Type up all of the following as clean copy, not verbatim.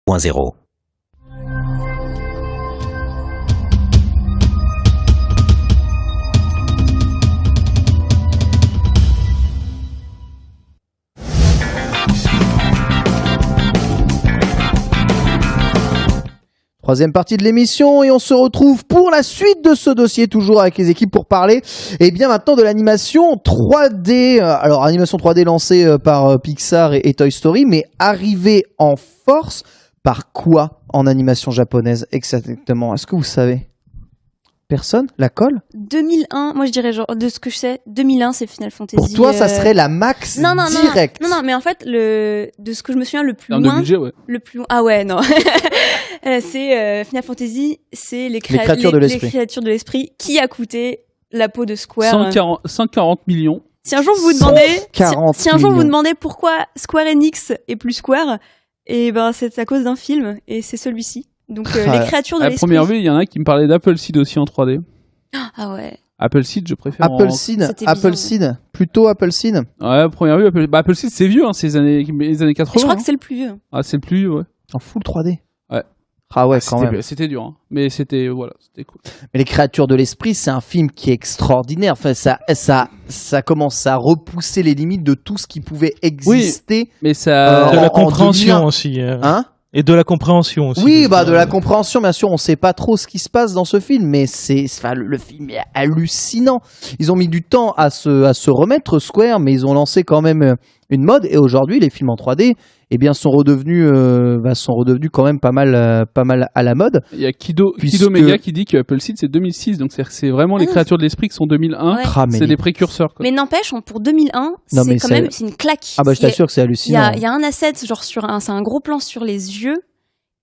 2.0. Troisième partie de l'émission et on se retrouve pour la suite de ce dossier, toujours avec les équipes pour parler et bien maintenant de l'animation 3D. Alors animation 3D lancée par Pixar et Toy Story, mais arrivée en force par quoi en animation japonaise exactement? Est-ce que vous savez? Personne? La colle? 2001, moi je dirais genre, de ce que je sais, 2001 c'est Final Fantasy. Pour toi, ça serait la max direct. Non, mais en fait, de ce que je me souviens le plus en loin. De budget, ouais. Le plus loin. Ah ouais, non. C'est Final Fantasy, c'est les créatures de l'esprit. Les créatures de l'esprit qui a coûté la peau de Square. 140 millions. Si un jour vous vous demandez, si un jour vous demandez pourquoi Square Enix est plus Square, et ben c'est à cause d'un film et c'est celui-ci. Donc les créatures de l'esprit. À première vue, il y en a qui me parlaient d'Appleseed aussi en 3D. Ah ouais. Appleseed, je préfère. Appleseed, plutôt Appleseed. Ouais, à première vue, Appleseed, c'est vieux, hein, c'est les années 80. Je crois que c'est le plus vieux. Ah, c'est le plus vieux, ouais. En full 3D. Ouais. Ah ouais, quand même. C'était dur, hein. Mais c'était cool. Mais les créatures de l'esprit, c'est un film qui est extraordinaire. Enfin, ça commence à repousser les limites de tout ce qui pouvait exister. Oui, mais ça. De la compréhension aussi. Hein? Et de la compréhension aussi. Oui, de la compréhension, bien sûr. On sait pas trop ce qui se passe dans ce film, mais le film est hallucinant. Ils ont mis du temps à se remettre, Square, mais ils ont lancé quand même une mode. Et aujourd'hui, les films en 3D, eh bien, sont redevenus quand même pas mal à la mode. Il y a Kido Mega qui dit que Appleseed c'est 2006, donc c'est vraiment les créatures de l'esprit qui sont 2001. Ouais. C'est des précurseurs, quoi. Mais n'empêche, pour 2001, c'est une claque. Ah bah je t'assure que c'est hallucinant. Il y a un asset genre c'est un gros plan sur les yeux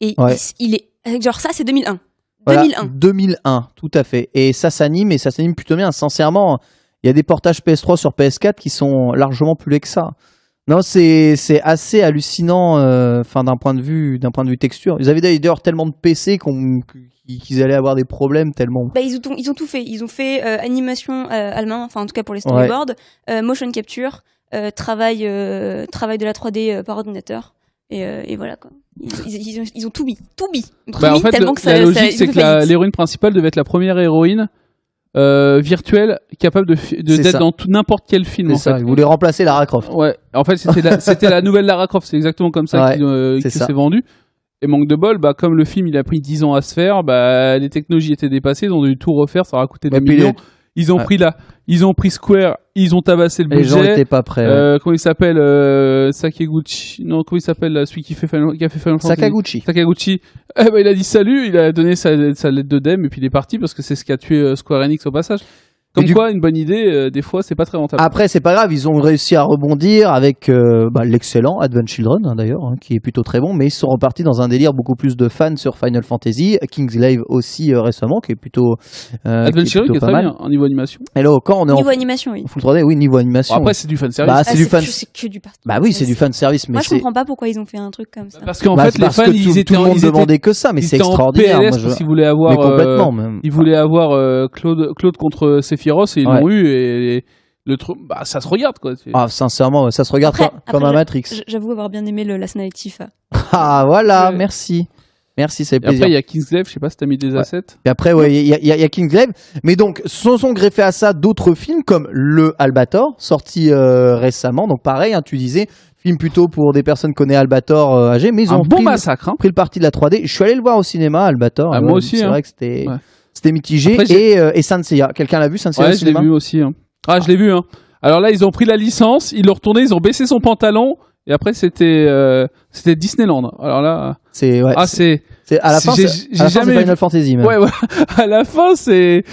et il est genre ça c'est 2001. Voilà, 2001, tout à fait. Et ça s'anime plutôt bien. Sincèrement, il y a des portages PS3 sur PS4 qui sont largement plus laids que ça. Non, c'est assez hallucinant, d'un point de vue texture. Ils avaient d'ailleurs tellement de PC qu'ils allaient avoir des problèmes tellement. Bah ils ont tout fait. Ils ont fait animation à la main, enfin en tout cas pour les storyboards, motion capture, travail de la 3D par ordinateur. Et voilà quoi. Ils ont tout mis. En fait, la logique c'est que l'héroïne principale devait être la première héroïne virtuelle capable d'être dans n'importe quel film. C'est ça. Ils voulaient remplacer Lara Croft. Ouais. En fait, c'était la nouvelle Lara Croft. C'est exactement comme ça que c'est vendu. Et manque de bol, comme le film il a pris 10 ans à se faire, les technologies étaient dépassées, ils ont dû tout refaire, ça aura coûté des millions. Ils ont pris Square, ils ont tabassé le budget. Les gens n'étaient pas prêts. Comment il s'appelle Sakaguchi. Non, comment il s'appelle celui qui a fait Final Fantasy. Sakaguchi. Il a dit salut, il a donné sa lettre de dème et puis il est parti parce que c'est ce qui a tué Square Enix au passage. Comme quoi, une bonne idée, des fois, c'est pas très rentable. Après, c'est pas grave, ils ont réussi à rebondir avec l'excellent Advent Children, d'ailleurs, qui est plutôt très bon, mais ils sont repartis dans un délire beaucoup plus de fans sur Final Fantasy. Kingsglaive aussi récemment, qui est plutôt Advent Children qui est très bien, en niveau animation. Hello, quand on est niveau animation, oui. Full 3D, oui, niveau animation. Après, c'est du fanservice. C'est que du oui, c'est du fanservice. Mais moi, je comprends pas pourquoi ils ont fait un truc comme ça. Parce qu'en fait, les fans, tout le monde demandait que ça, mais c'est extraordinaire. Parce qu'ils voulaient avoir, ils voulaient avoir Claude contre Sephiroth et ils l'ont eu. Et le truc, ça se regarde quoi. Sincèrement, ça se regarde comme un Matrix. J'avoue avoir bien aimé l'Asana Tifa. Ah voilà, merci, ça fait plaisir. Après il y a Kingsglaive, je sais pas si t'as mis des assets. Et après il y a Kingsglaive, mais donc se sont greffés à ça d'autres films comme le Albator sorti récemment. Donc pareil, tu disais film plutôt pour des personnes qui connaissent Albator âgées, mais ils ont pris le parti de la 3D. Je suis allé le voir au cinéma, Albator. Moi aussi. C'est vrai que c'était mitigé. Après, et Saint Seiya. Quelqu'un l'a vu, Saint Seiya? Ouais, je l'ai vu aussi. Je l'ai vu. Alors là, ils ont pris la licence, ils l'ont retourné, ils ont baissé son pantalon, et après c'était Disneyland. Alors là, c'est à la fin, c'est Final Fantasy. Même. Ouais. À la fin, c'est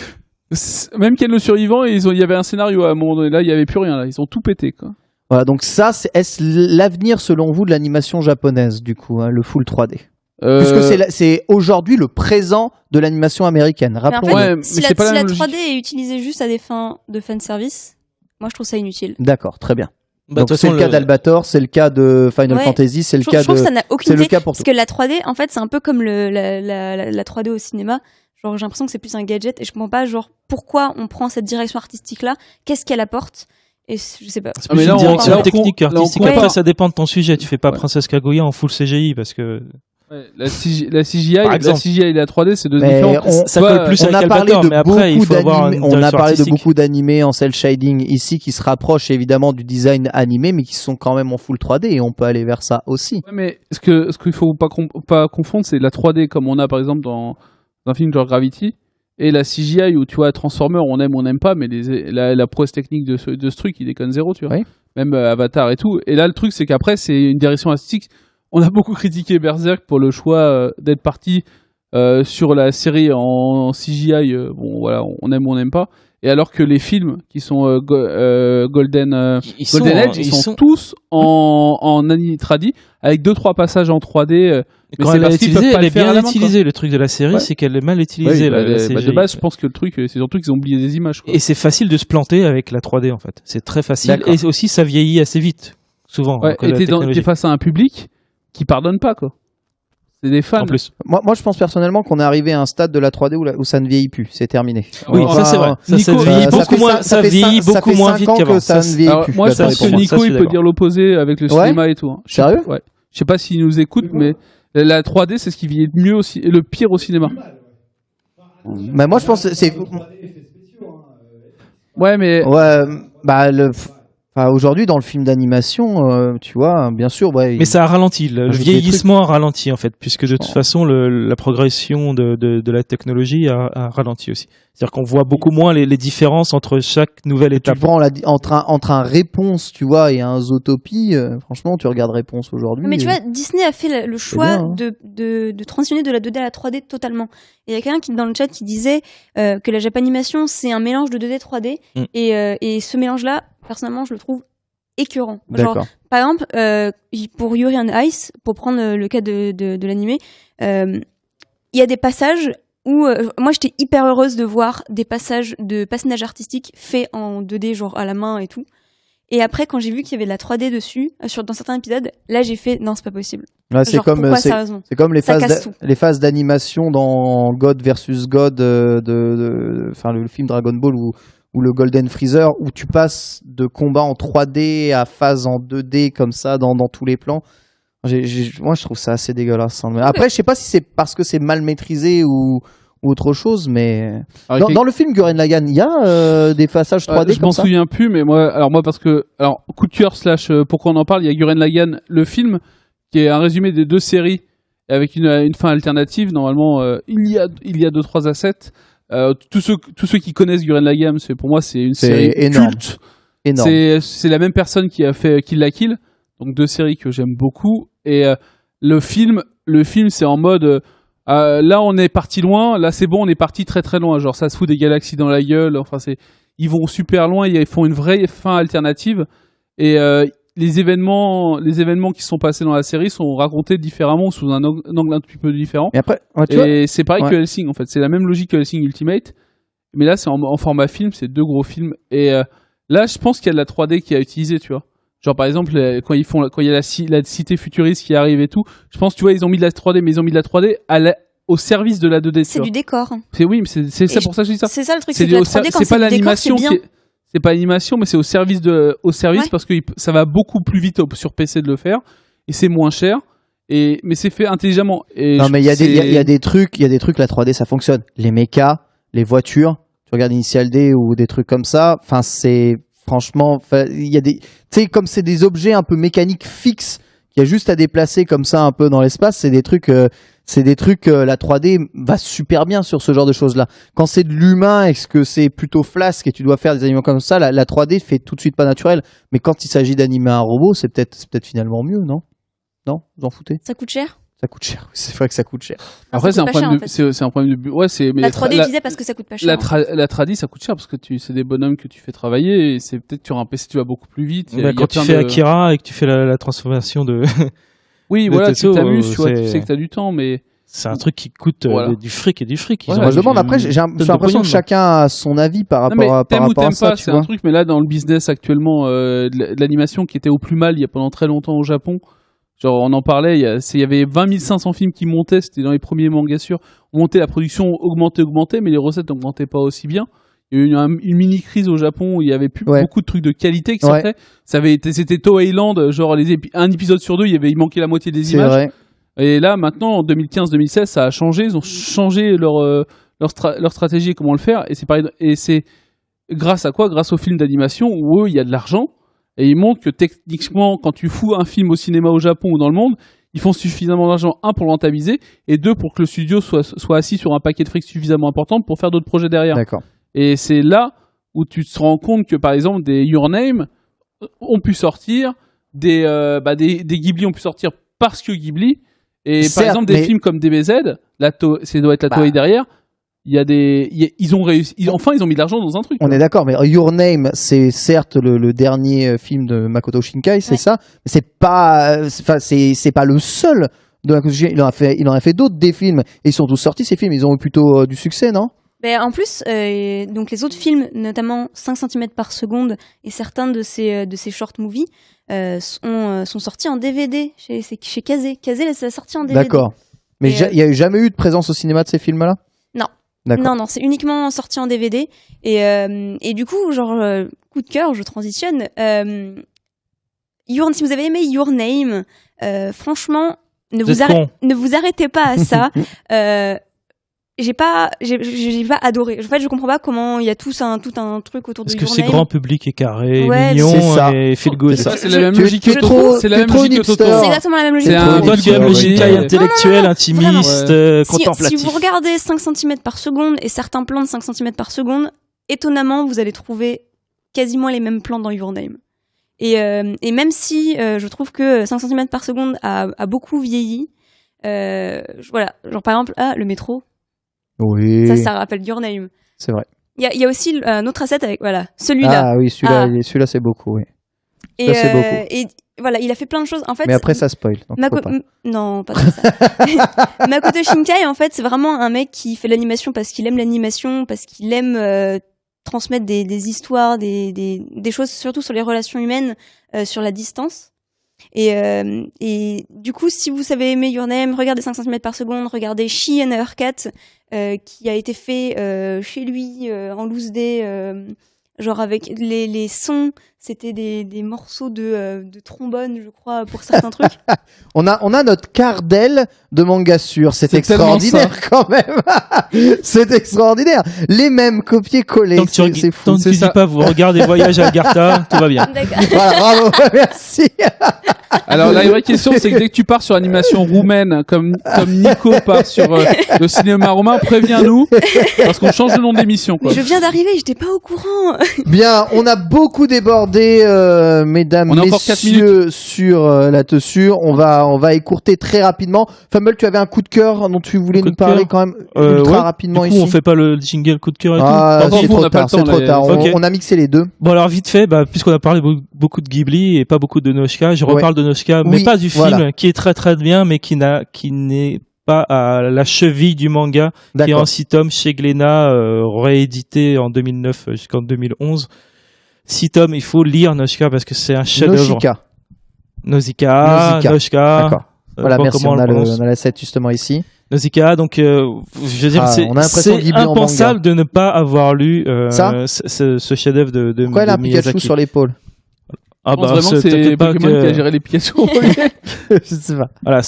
même Ken le survivant, il y avait un scénario à un moment donné. Là, il y avait plus rien. Là, ils ont tout pété quoi. Voilà, donc ça, est-ce l'avenir selon vous de l'animation japonaise du coup, le full 3D? Puisque c'est aujourd'hui le présent de l'animation américaine. Rappelons. Si la 3D est utilisée juste à des fins de fanservice, moi je trouve ça inutile. D'accord, très bien. Donc c'est le cas d'Albator, c'est le cas de Final Fantasy, c'est le cas de. Je trouve que ça n'a aucune idée. Parce que la 3D, en fait, c'est un peu comme la 3D au cinéma. Genre, j'ai l'impression que c'est plus un gadget et je comprends pas, pourquoi on prend cette direction artistique-là, qu'est-ce qu'elle apporte. Et je sais pas. C'est plus une direction technique, artistique. Après, ça dépend de ton sujet. Tu fais pas Princesse Kaguya en full CGI parce que La CGI et la 3D, c'est deux différents. Ça colle plus avec Calculator, mais après, il faut avoir une on a parlé de beaucoup d'animés en cel shading ici qui se rapprochent évidemment du design animé, mais qui sont quand même en full 3D et on peut aller vers ça aussi. Ouais, mais ce qu'il faut pas confondre, c'est la 3D comme on a par exemple dans un film genre Gravity et la CGI où tu vois Transformers, on aime, on n'aime pas, mais la prouesse technique de ce truc, il déconne zéro, tu vois. Oui. Même Avatar et tout. Et là, le truc, c'est qu'après, c'est une direction artistique. On a beaucoup critiqué Berserk pour le choix d'être parti sur la série en CGI. Bon, voilà, on aime ou on n'aime pas. Et alors que les films qui sont Golden Age, ils sont tous en tradi avec 2-3 passages en 3D. Mais quand c'est elle parce qu'ils peuvent pas le faire à la main, utilisé. Le truc de la série, c'est qu'elle est mal utilisée. De base, je pense que le truc, c'est surtout qu'ils ont oublié des images. Quoi. Et c'est facile de se planter avec la 3D en fait. C'est très facile. D'accord. Et aussi, ça vieillit assez vite, souvent. Ouais, et t'es face à un public qui pardonne pas, quoi. C'est des fans. En plus. Moi, je pense personnellement qu'on est arrivé à un stade de la 3D où ça ne vieillit plus. C'est terminé. Oui, ça c'est vrai. Ça vieillit beaucoup moins vite qu'avant. Ça ne vieillit plus. Moi, je pense que Nico, il peut dire l'opposé avec le cinéma et tout. Sérieux ? Ouais. Je sais pas s'il nous écoute, mais la 3D, c'est ce qui vieillit le mieux aussi, et le pire au cinéma. Mais moi, je pense que c'est. Ouais, mais. Ouais, bah, aujourd'hui, dans le film d'animation, tu vois, bien sûr. Ouais, mais ça a ralenti. Le vieillissement a ralenti, en fait, puisque de toute façon, la progression de la technologie a ralenti aussi. C'est-à-dire qu'on voit beaucoup moins les différences entre chaque nouvelle étape. Tu prends entre un Réponse, tu vois, et un Zootopie, franchement, tu regardes Réponse aujourd'hui. Mais tu vois, Disney a fait le choix de transitionner de la 2D à la 3D totalement. Et il y a quelqu'un dans le chat qui disait que la Japanimation, c'est un mélange de 2D 3D. Et ce mélange-là, personnellement, je le trouve écœurant. Genre, par exemple, pour Yuri on Ice, pour prendre le cas de l'animé, il y a des passages où moi j'étais hyper heureuse de voir des passages de personnages artistiques faits en 2D, genre à la main et tout. Et après, quand j'ai vu qu'il y avait de la 3D dessus, dans certains épisodes, là j'ai fait non, c'est pas possible. Ouais, c'est comme les phases d'animation dans God vs God, enfin le film Dragon Ball ou le Golden Freezer, où tu passes de combat en 3D à phase en 2D comme ça dans tous les plans. Moi, je trouve ça assez dégueulasse. Après, je sais pas si c'est parce que c'est mal maîtrisé ou autre chose, mais dans le film Gurren Lagann, il y a des passages 3D. Je m'en souviens plus, mais moi, parce que coup de cœur / pourquoi on en parle, il y a Gurren Lagann, le film, qui est un résumé des 2 séries avec une fin alternative. Normalement, il y a 2-3 assets. Tous ceux qui connaissent Gurren Lagann, pour moi, c'est une série culte. Énorme. C'est la même personne qui a fait Kill la Kill. Donc 2 séries que j'aime beaucoup. Et le film, c'est en mode là on est parti loin, là c'est bon, on est parti très très loin. Genre ça se fout des galaxies dans la gueule. Enfin ils vont super loin, ils font une vraie fin alternative. Et les événements qui sont passés dans la série sont racontés différemment, sous un angle un petit peu différent. Et après, c'est pareil que Hellsing en fait. C'est la même logique que Hellsing Ultimate. Mais là c'est en format film, c'est 2 gros films. Et là je pense qu'il y a de la 3D qui a utilisé, tu vois. Genre par exemple quand il y a la cité futuriste qui arrive et tout, je pense tu vois ils ont mis de la 3D, mais ils ont mis de la 3D au service de la 2D. C'est du décor. Mais c'est ça pour ça que je dis ça. C'est ça le truc, c'est de la 3D quand c'est pas l'animation c'est pas l'animation, mais c'est au service parce que ça va beaucoup plus vite sur PC de le faire et c'est moins cher. Mais c'est fait intelligemment. Non mais il y a des trucs la 3D ça fonctionne. Les mechas, les voitures, tu regardes Initial D ou des trucs comme ça, enfin c'est franchement, il y a des, tu sais, comme c'est des objets un peu mécaniques fixes qu'il y a juste à déplacer comme ça un peu dans l'espace, c'est des trucs la 3D va super bien sur ce genre de choses là. Quand c'est de l'humain et que c'est plutôt flasque et tu dois faire des animaux comme ça, la 3D fait tout de suite pas naturel. Mais quand il s'agit d'animer un robot, c'est peut-être finalement mieux, non? Non, vous en foutez? Ça coûte cher? Ça coûte cher, c'est vrai que ça coûte cher. Après, c'est un problème de. Ouais, mais la 3D utilisée parce que ça coûte pas cher. La tradi, ça coûte cher parce que c'est des bonhommes que tu fais travailler et c'est peut-être sur un PC, tu vas beaucoup plus vite. Quand tu fais Akira et que tu fais la transformation de. Oui, voilà, tu t'amuses, tu sais que t'as du temps, mais. C'est un truc qui coûte du fric et du fric. Moi, je demande, après, j'ai l'impression que chacun a son avis par rapport à ça. C'est un truc, mais là, dans le business actuellement, de l'animation qui était au plus mal il y a pendant très longtemps au Japon. Genre, on en parlait, il y avait 20 500 films qui montaient, c'était dans les premiers mangas sûrs. On montait la production, augmentait, mais les recettes n'augmentaient pas aussi bien. Il y a eu une mini-crise au Japon où il y avait plus beaucoup de trucs de qualité qui sortaient. C'était Toei Land, genre un épisode sur 2, il manquait la moitié des images. Et là, maintenant, en 2015-2016, ça a changé. Ils ont changé leur stratégie et comment le faire. Et c'est pareil. Et c'est grâce à quoi? Grâce aux films d'animation où eux, il y a de l'argent. Et ils montrent que techniquement, quand tu fous un film au cinéma au Japon ou dans le monde, ils font suffisamment d'argent, un, pour le rentabiliser, et deux, pour que le studio soit assis sur un paquet de fric suffisamment important pour faire d'autres projets derrière. D'accord. Et c'est là où tu te rends compte que, par exemple, des Your Name ont pu sortir, des Ghibli ont pu sortir parce que Ghibli, et par exemple, des films comme DBZ, ça doit être la Toei derrière, ils ont réussi, ils ont mis de l'argent dans un truc. On est d'accord, mais Your Name, c'est certes le dernier film de Makoto Shinkai, c'est ça, mais c'est pas le seul de Makoto Shinkai. Il en a fait d'autres des films, et ils sont tous sortis ces films, ils ont eu plutôt du succès, non? En plus, donc les autres films, notamment 5 cm par seconde et certains de ces short movies, sont sortis en DVD chez Kazé. Kazé, ça a sorti en DVD. D'accord. Mais il n'y a jamais eu de présence au cinéma de ces films-là? Non. D'accord. Non, c'est uniquement sorti en DVD. Et du coup, genre, coup de cœur, je transitionne. Si vous avez aimé Your Name, franchement, ne vous arrêtez pas à ça. J'ai pas adoré. En fait, je comprends pas comment il y a tout un truc autour de Your Name. Parce que c'est grand public et carré, mignon et feel good. C'est la même logique que Toto. C'est exactement la même logique. Toi, tu aimes le Shinkai intellectuel, intimiste, contemplatif. Si vous regardez 5 cm par seconde et certains plans de 5 cm par seconde, étonnamment, vous allez trouver quasiment les mêmes plans dans Your Name. Et même si je trouve que 5 cm par seconde a beaucoup vieilli, voilà. Genre, par exemple, le métro. Oui. Ça rappelle Your Name. C'est vrai. Il y a aussi un autre asset avec celui-là. Ah oui, celui-là c'est beaucoup, oui. Et voilà, il a fait plein de choses. En fait, mais après ça spoil. Non, pas trop ça. Makoto Shinkai, en fait, c'est vraiment un mec qui fait l'animation parce qu'il aime l'animation, parce qu'il aime transmettre des histoires, des choses surtout sur les relations humaines, sur la distance. Et du coup, si vous savez aimer Your Name, regardez 5 cm par seconde, regardez She and Her Cat, qui a été fait chez lui en loose day, genre avec les sons, c'était des morceaux de trombone, je crois, pour certains trucs. On a notre Cardel de manga sûr, c'est extraordinaire quand même. C'est extraordinaire. Les mêmes copier-coller, c'est fou. Tant que tu dis pas, vous regardez Voyage à Agartha, tout va bien. D'accord. Voilà, bravo, merci. Alors la vraie question, c'est que dès que tu pars sur l'animation roumaine, comme Nico part sur le cinéma roumain, préviens-nous, parce qu'on change le nom d'émission. Je viens d'arriver, j'étais pas au courant. Bien, on a beaucoup débordé, mesdames, messieurs, sur la tessure. On va écourter très rapidement. Fumble, tu avais un coup de cœur dont tu voulais nous parler quand même ultra rapidement ici. Du coup, on fait pas le jingle coup de cœur et tout. C'est trop tard, c'est trop tard. On a mixé les deux. Bon alors vite fait, puisqu'on a parlé beaucoup de Ghibli et pas beaucoup de Noshka, je reparle de Noshka, mais pas du film, qui est très très bien, mais qui n'est pas à la cheville du manga, qui est en 6 tomes chez Glénat, réédité en 2009 jusqu'en 2011. 6 tomes, il faut lire Noshka parce que c'est un chef-d'œuvre. Nausicaa. Noshka. D'accord. Voilà, merci. On a la 7 justement ici. Nausicaa, donc je veux dire, c'est impensable de ne pas avoir lu ce chef-d'œuvre de Pourquoi elle a un Pikachu sur l'épaule? Je pense vraiment que c'est Pokémon qui a géré les Pikachu. Je sais pas. Voilà,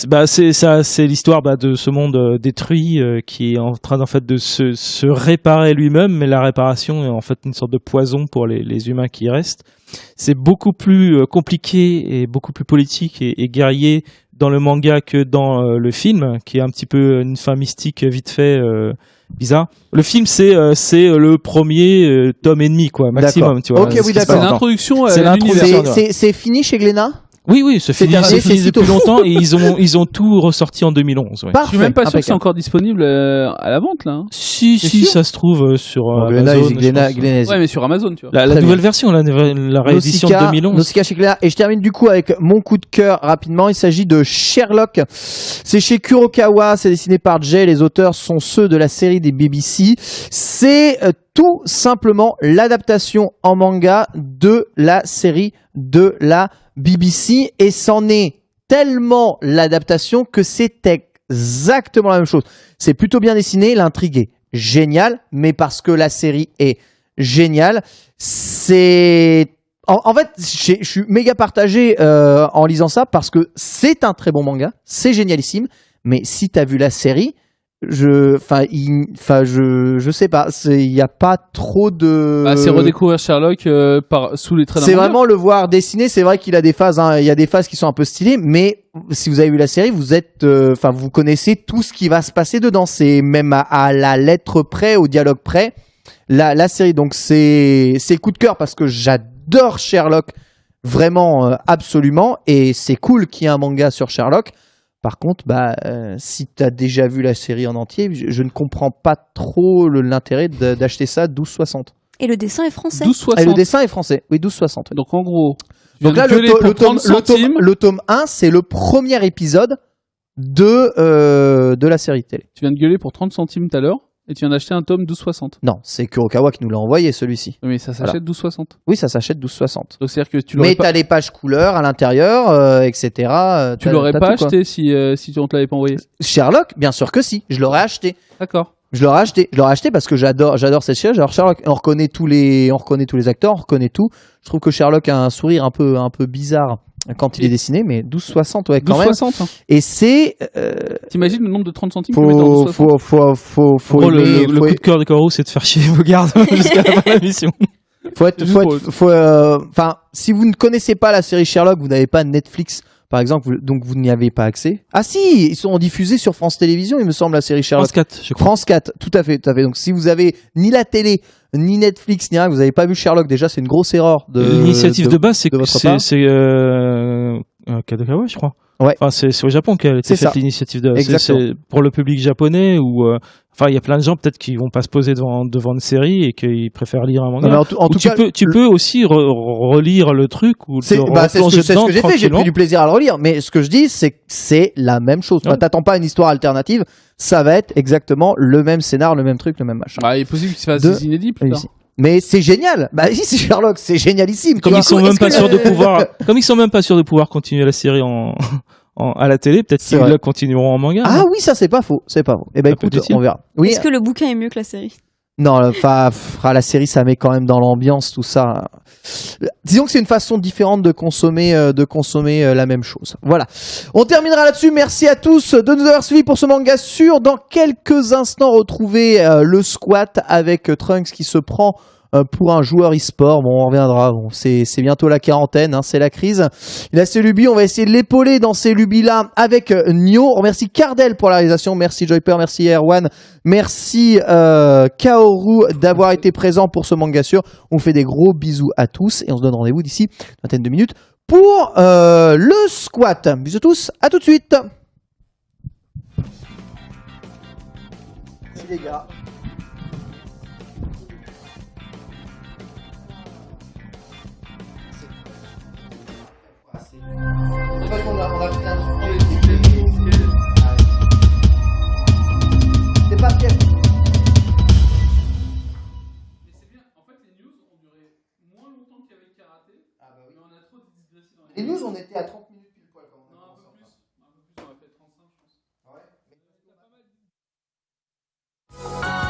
c'est l'histoire de ce monde détruit qui est en train de se réparer lui-même, mais la réparation est en fait une sorte de poison pour les humains qui y restent. C'est beaucoup plus compliqué et beaucoup plus politique et guerrier dans le manga que dans le film, qui est un petit peu une fin mystique vite fait bizarre. Le film c'est le premier tome et demi quoi, maximum, tu vois. Ok, oui, d'accord. C'est l'introduction. C'est fini chez Glénat? Oui, c'est fini depuis longtemps et ils ont tout ressorti en 2011. Ouais. Je suis même pas sûr que c'est encore disponible à la vente là. Si, ça se trouve sur Amazon. Ouais, mais sur Amazon, tu vois. La nouvelle version, la réédition de 2011. Nausicaa chez Glénat. Et je termine du coup avec mon coup de cœur rapidement. Il s'agit de Sherlock. C'est chez Kurokawa, c'est dessiné par Jay. Les auteurs sont ceux de la série des BBC. C'est tout simplement l'adaptation en manga de la série de la BBC, et c'en est tellement l'adaptation que c'est exactement la même chose. C'est plutôt bien dessiné, l'intrigue est géniale, mais parce que la série est géniale, c'est en fait, je suis méga partagé en lisant ça parce que c'est un très bon manga, c'est génialissime. Mais si t'as vu la série, je sais pas, il y a pas trop de. C'est redécouvrir Sherlock sous les traits d'un C'est manga. vraiment le voir dessiner. C'est vrai qu'il a des phases, il y a des phases qui sont un peu stylées, mais si vous avez vu la série, vous connaissez tout ce qui va se passer dedans. C'est même à la lettre près, au dialogue près. La série, donc c'est coup de cœur parce que j'adore Sherlock, vraiment absolument, et c'est cool qu'il y ait un manga sur Sherlock. Par contre, si tu as déjà vu la série en entier, je ne comprends pas trop l'intérêt d'acheter ça 12,60. Et le dessin est français. 12,60. Et le dessin est français, oui, 12,60. Donc en gros, donc là, le tome 1, c'est le premier épisode de la série télé. Tu viens de gueuler pour 30 centimes tout à l'heure. Et tu viens d'acheter un tome 12,60. Non, c'est Kurokawa qui nous l'a envoyé, celui-ci. Mais ça s'achète 12,60. Oui, ça s'achète 12,60. Donc c'est-à-dire que tu l'aurais t'as les pages couleurs à l'intérieur, etc. Tu l'aurais pas acheté si on te l'avait pas envoyé. Sherlock, bien sûr que si. Je l'aurais acheté. D'accord. Je l'aurais acheté parce que j'adore cette série, j'adore Sherlock. On reconnaît tous les acteurs, on reconnaît tout. Je trouve que Sherlock a un sourire un peu bizarre quand il est dessiné, mais 12,60, ouais, quand 12,60, même. Et c'est. T'imagines le nombre de 30 centimes que tu mets dans 12,60. Le coup de cœur de Caro, c'est de faire chier vos gardes jusqu'à la fin de la mission. Si vous ne connaissez pas la série Sherlock, vous n'avez pas Netflix, par exemple, donc vous n'y avez pas accès. Ah si, ils sont diffusés sur France Télévisions, il me semble, la série Sherlock. France 4, je crois. France 4, tout à fait. Donc si vous avez ni la télé, ni Netflix, ni rien, que vous n'avez pas vu Sherlock, déjà c'est une grosse erreur. L'initiative de base, c'est Kadokawa, je crois. Ouais. Enfin, c'est au Japon qu'elle a été faite, l'initiative de. C'est pour le public japonais ou. Enfin, il y a plein de gens peut-être qui vont pas se poser devant une série et qui préfèrent lire un manga. Non, en tout cas, tu peux aussi relire le truc ou c'est ce que j'ai fait. J'ai pris du plaisir à le relire. Mais ce que je dis, c'est que c'est la même chose. Ouais. T'attends pas une histoire alternative. Ça va être exactement le même scénar, le même truc, le même machin. Il est possible qu'il se fasse des inédits plus tard. Mais c'est génial. Si c'est Sherlock, c'est génialissime. Comme ils sont même pas sûrs de pouvoir continuer la série à la télé, peut-être qu'ils la continueront en manga. Ah oui, ça c'est pas faux. Eh ben écoute, on verra. Oui. Est-ce que le bouquin est mieux que la série? Non, la série, ça met quand même dans l'ambiance, tout ça. Disons que c'est une façon différente de consommer la même chose. Voilà. On terminera là-dessus. Merci à tous de nous avoir suivis pour ce manga sûr. Dans quelques instants, retrouvez le squat avec Trunks qui se prend pour un joueur e-sport. Bon, on reviendra. Bon, c'est bientôt la quarantaine, c'est la crise. Il a ses lubies, on va essayer de l'épauler dans ces lubies-là avec Nio. On remercie Cardel pour la réalisation. Merci Joyper, merci Erwan, merci Kaoru d'avoir été présent pour ce manga sûr. On fait des gros bisous à tous et on se donne rendez-vous d'ici une vingtaine de minutes pour le squat. Bisous à tous, à tout de suite. Merci les gars. En fait, on a fait un truc collectif. C'est pas piège. Mais c'est bien. En fait, les news ont duré moins longtemps qu'avec Karaté. Mais on a trop digressé dans les news. On était à 30 minutes pile poil quand même. Non, un peu plus. On a fait 35, je pense. Ah ouais.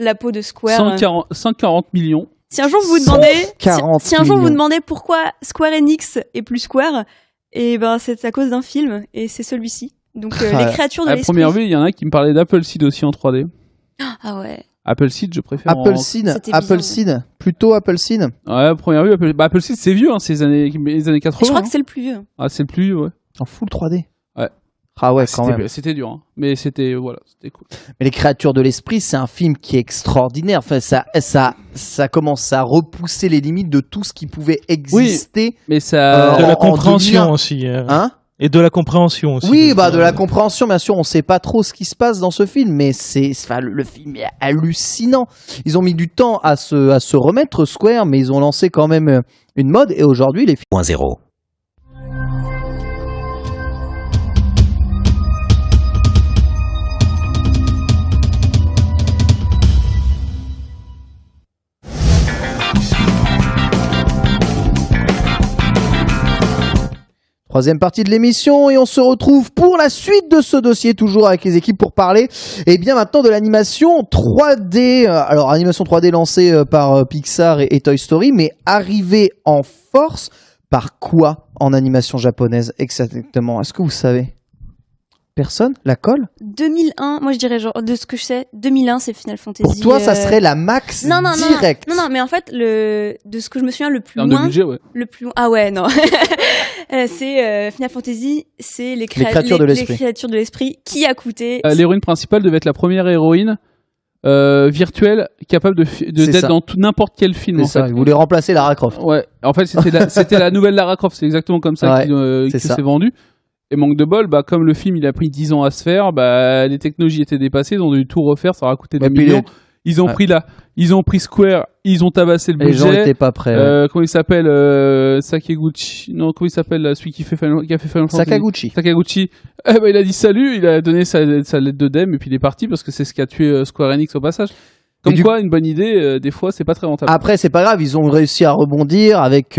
la peau de Square. 140 millions. Si un jour vous vous demandez pourquoi Square Enix est plus Square, et ben c'est à cause d'un film et c'est celui-ci. Donc les créatures de l'esprit. À première vue, il y en a qui me parlaient d'Appleseed aussi en 3D. Ah ouais. Appleseed, je préfère. Appleseed, plutôt Appleseed. Ouais, à première vue, Appleseed, c'est vieux, hein, c'est les années 80. Je crois que c'est le plus vieux. Ah, c'est le plus vieux, ouais. En full 3D. Ouais. Ah ouais, quand même. C'était dur, hein. Mais c'était cool. Mais les créatures de l'esprit, c'est un film qui est extraordinaire. Enfin, ça commence à repousser les limites de tout ce qui pouvait exister. Oui, mais ça de la compréhension aussi. Hein? Et de la compréhension aussi. Oui, de la compréhension, bien sûr. On sait pas trop ce qui se passe dans ce film, mais le film est hallucinant. Ils ont mis du temps à se remettre, Square, mais ils ont lancé quand même une mode, et aujourd'hui, les films. .0. Troisième partie de l'émission, et on se retrouve pour la suite de ce dossier, toujours avec les équipes pour parler, et bien maintenant de l'animation 3D. Alors, animation 3D lancée par Pixar et Toy Story, mais arrivée en force par quoi en animation japonaise exactement? Est-ce que vous savez? Personne? La colle? 2001, moi je dirais genre, de ce que je sais, 2001 c'est Final Fantasy. Pour toi, ça serait la max direct. Non, mais en fait, de ce que je me souviens le plus loin. De budget, ouais. Ah ouais, non. C'est Final Fantasy, c'est les créatures de l'esprit qui a coûté. L'héroïne principale devait être la première héroïne virtuelle capable d'être dans n'importe quel film. C'est ça, ils voulaient remplacer Lara Croft. Ouais, en fait, c'était la nouvelle Lara Croft, c'est exactement comme ça que c'est vendu. Et manque de bol, comme le film il a pris 10 ans à se faire, les technologies étaient dépassées, ils ont dû tout refaire, ça aura coûté des millions. Ils ont pris Square, ils ont tabassé le budget. Les gens n'étaient pas prêts. Comment il s'appelle Sakaguchi. Non, comment il s'appelle celui qui a fait Final Fantasy. Sakaguchi. Il a dit salut, il a donné sa lettre de dème et puis il est parti parce que c'est ce qui a tué Square Enix au passage. Comme quoi, une bonne idée, des fois, c'est pas très rentable. Après, c'est pas grave, ils ont réussi à rebondir avec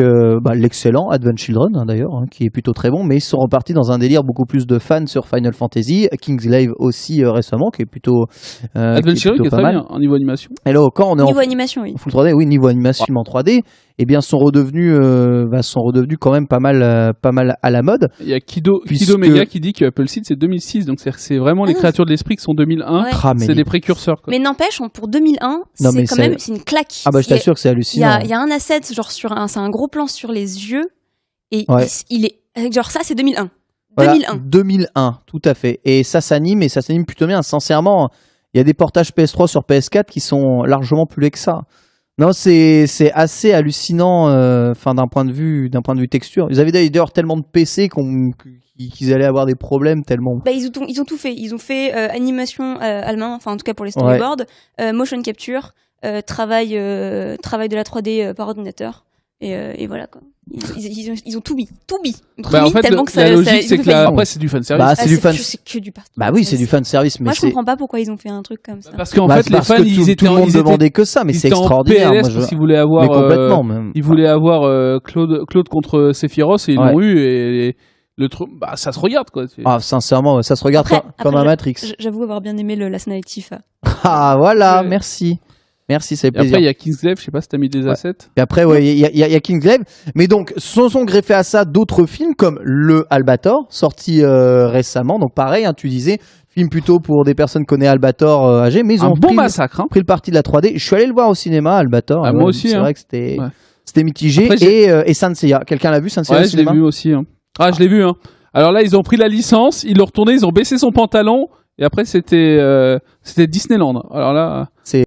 l'excellent Advent Children, d'ailleurs, qui est plutôt très bon, mais ils sont repartis dans un délire beaucoup plus de fans sur Final Fantasy. Kingsglaive aussi récemment, qui est plutôt Advent Children qui est très bien, en niveau animation. Et là, quand on est niveau animation, oui. Full 3D, oui, niveau animation en 3D, eh bien, sont redevenus quand même pas mal à la mode. Il y a Kido Mega qui dit que Appleseed c'est 2006, donc c'est vraiment les créatures de l'esprit qui sont 2001. Ouais. C'est des précurseurs, quoi. Mais n'empêche, pour 2001, c'est une claque. Ah je t'assure que c'est hallucinant. Il y a un asset, genre c'est un gros plan sur les yeux, et il est genre ça, c'est 2001. Voilà, 2001, tout à fait. Et ça s'anime plutôt bien. Sincèrement, il y a des portages PS3 sur PS4 qui sont largement plus laids que ça. Non, c'est assez hallucinant, d'un point de vue texture. Ils avaient d'ailleurs tellement de PC qu'ils allaient avoir des problèmes tellement. Ils ont tout fait. Ils ont fait animation à la main, en tout cas pour les storyboards, motion capture, travail de la 3D par ordinateur, et voilà quoi. Ils ont tout mis. En fait, la logique, c'est que après, c'est du fanservice. C'est que du parti. Oui, c'est du fanservice. Moi, je comprends pas pourquoi ils ont fait un truc comme ça. Parce qu'en fait, les fans, tout le monde demandait que ça, mais c'est extraordinaire. Ils voulaient avoir, ils voulaient avoir Claude contre Sephiroth et ils l'ont eu et le truc, ça se regarde quoi. Sincèrement, ça se regarde comme un Matrix. J'avoue avoir bien aimé la Night Tifa. Ah voilà, merci. Merci, ça fait plaisir. Après, il y a Kingsglaive, je sais pas si t'as mis des assets. Et après, il y a Kingsglaive. Mais donc, se sont greffés à ça d'autres films comme Le Albator, sorti récemment. Donc pareil, tu disais, film plutôt pour des personnes qui connaissent Albator âgées, mais ils ont pris le parti de la 3D. Je suis allé le voir au cinéma, Albator. Moi aussi. C'est vrai que c'était mitigé. Après, et Saint Seiya. Quelqu'un l'a vu, Saint Seiya au cinéma? Je l'ai vu aussi. Ah, je l'ai vu. Alors là, ils ont pris la licence, ils l'ont retourné, ils ont baissé son pantalon. Et après, c'était Disneyland. Alors là, c'est